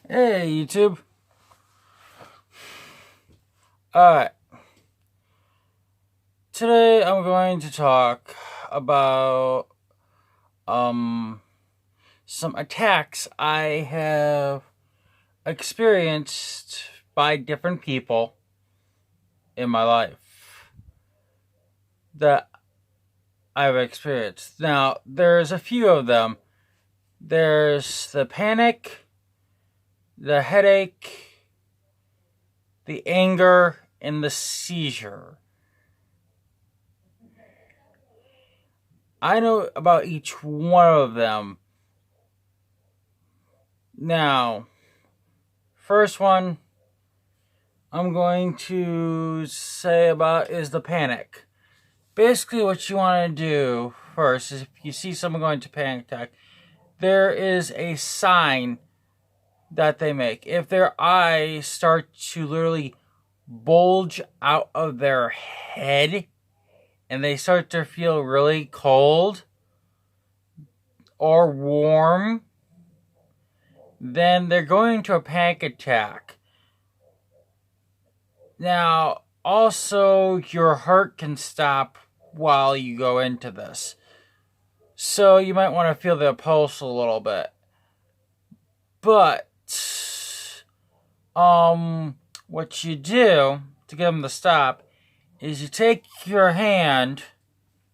Hey, YouTube. Alright, today I'm going to talk about some attacks I have experienced by different people in my life that I've experienced. Now, there's a few of them. There's the panic, the headache, the anger, and the seizure. I know about each one of them. Now, first one I'm going to say about is the panic. Basically, what you want to do first is if you see someone going to panic attack, there is a sign that they make. If their eyes start to literally bulge out of their head and they start to feel really cold or warm, then they're going to a panic attack. Now, also, your heart can stop while you go into this. So you might want to feel the pulse a little bit. But, what you do to get them to stop is you take your hand,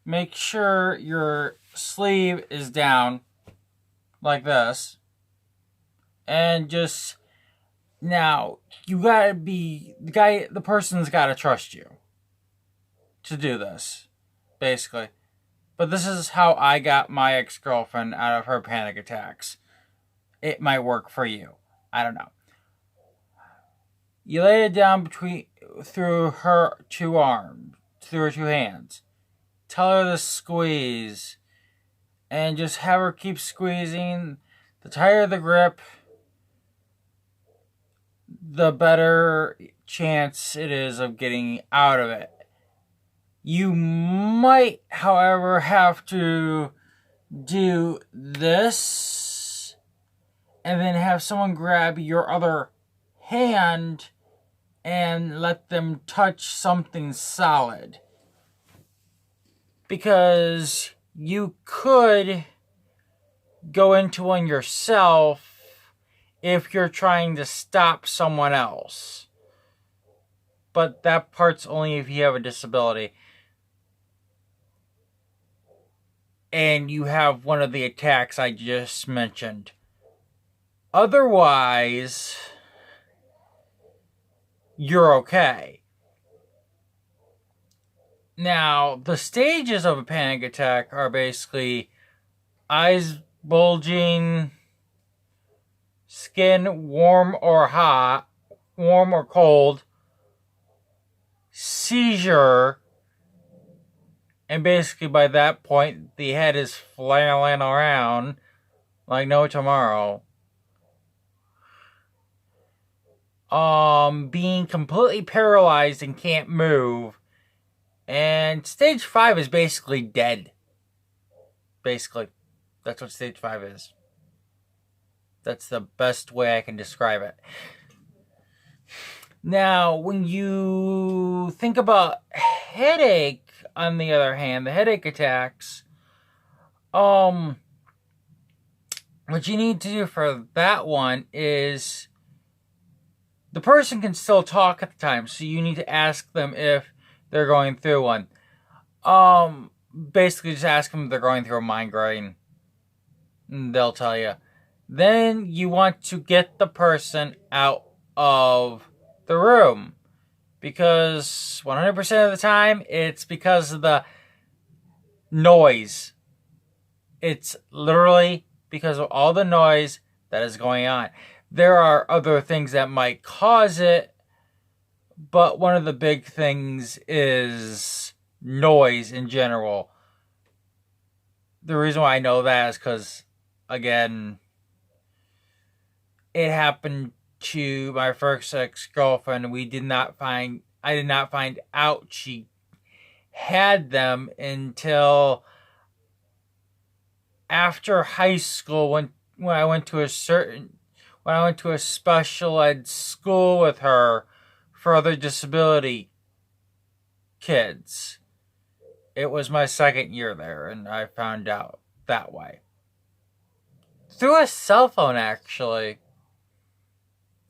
make sure your sleeve is down like this, and just, now, you gotta be, the person's gotta trust you to do this, basically. But this is how I got my ex-girlfriend out of her panic attacks. It might work for you. I don't know. You lay it down through her two hands. Tell her to squeeze. And just have her keep squeezing. The tighter the grip, the better chance it is of getting out of it. You might, however, have to do this and then have someone grab your other hand and let them touch something solid. Because you could go into one yourself if you're trying to stop someone else. But that part's only if you have a disability. And you have one of the attacks I just mentioned. Otherwise, you're okay. Now, the stages of a panic attack are basically eyes bulging, skin warm or cold, seizure, and basically by that point, the head is flailing around like no tomorrow. Being completely paralyzed and can't move. And stage 5 is basically dead. Basically. That's what stage 5 is. That's the best way I can describe it. Now, when you think about headache, on the other hand, the headache attacks, what you need to do for that one is the person can still talk at the time, so you need to ask them if they're going through one. Basically just ask them if they're going through a migraine. And they'll tell you. Then you want to get the person out of the room. Because 100% of the time, it's because of the noise. It's literally because of all the noise that is going on. There are other things that might cause it, but one of the big things is noise in general. The reason why I know that is because, again, it happened to my first ex-girlfriend. I did not find out she had them until after high school when I went to when I went to a special ed school with her for other disability kids. It was my second year there, and I found out that way. Through a cell phone, actually.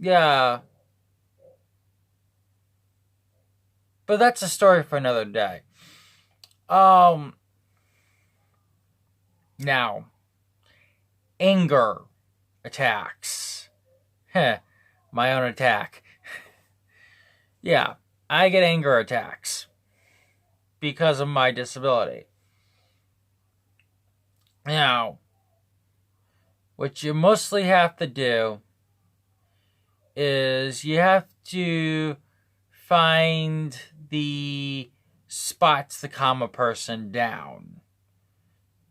Yeah. But that's a story for another day. Now, anger attacks. My own attack. Yeah, I get anger attacks because of my disability. Now, what you mostly have to do is you have to find the spots to calm a person down.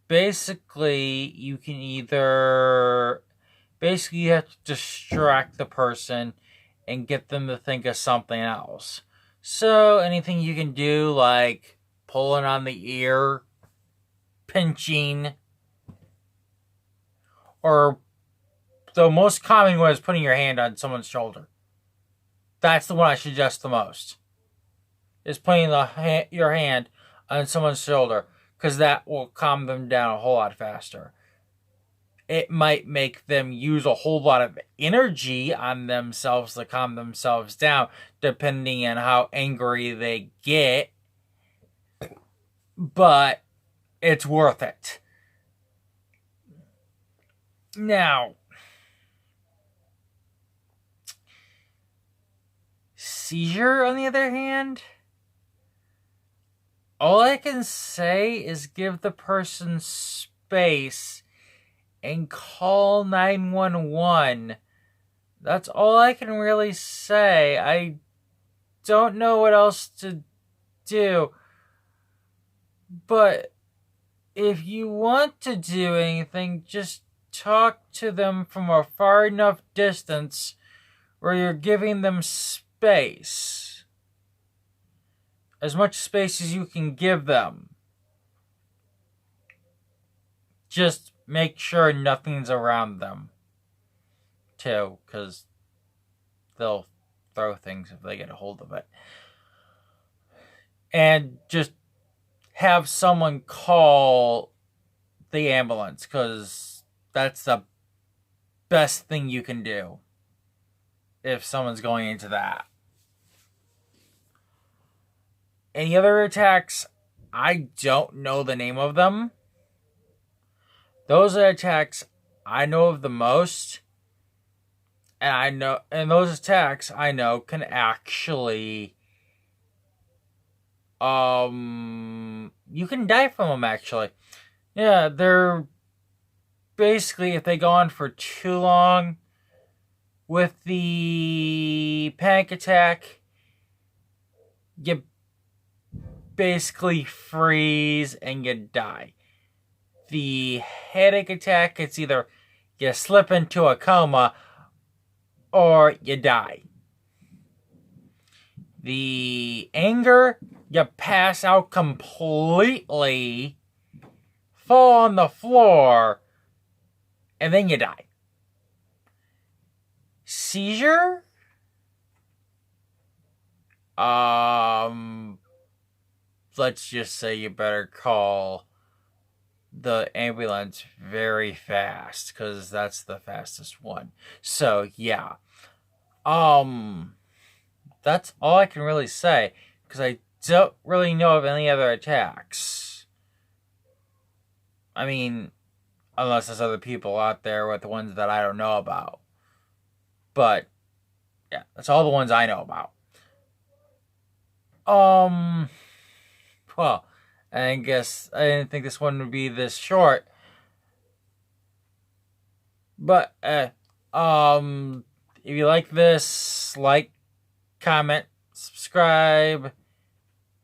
Basically, you have to distract the person and get them to think of something else. So anything you can do, like pulling on the ear, pinching, or the most common one is putting your hand on someone's shoulder. That's the one I suggest the most. Is putting your hand on someone's shoulder, because that will calm them down a whole lot faster. It might make them use a whole lot of energy on themselves to calm themselves down, depending on how angry they get. But it's worth it. Now, seizure, on the other hand, all I can say is give the person space and call 911. That's all I can really say. I don't know what else to do. But if you want to do anything, just talk to them from a far enough distance where you're giving them space. As much space as you can give them. Just make sure nothing's around them, too, because they'll throw things if they get a hold of it. And just have someone call the ambulance, because that's the best thing you can do if someone's going into that. Any other attacks? I don't know the name of them. Those are attacks I know of the most. And those attacks I know can actually you can die from them, actually. Yeah, they're basically, if they go on for too long with the panic attack, you basically freeze and you die. The headache attack, it's either you slip into a coma or you die. The anger, you pass out completely, fall on the floor, and then you die. Seizure? Let's just say you better call the ambulance very fast, because that's the fastest one. So, yeah. That's all I can really say, because I don't really know of any other attacks. I mean, unless there's other people out there with the ones that I don't know about. But, yeah, that's all the ones I know about. Well, I guess I didn't think this one would be this short. But, if you like this, like, comment, subscribe,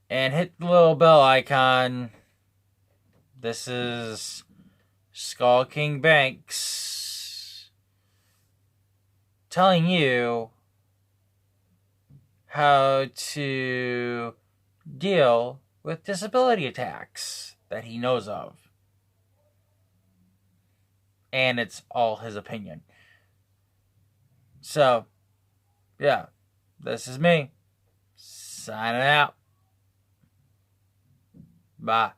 and hit the little bell icon. This is Skull King Banks telling you how to deal with disability attacks that he knows of. And it's all his opinion. So, yeah, this is me signing out. Bye.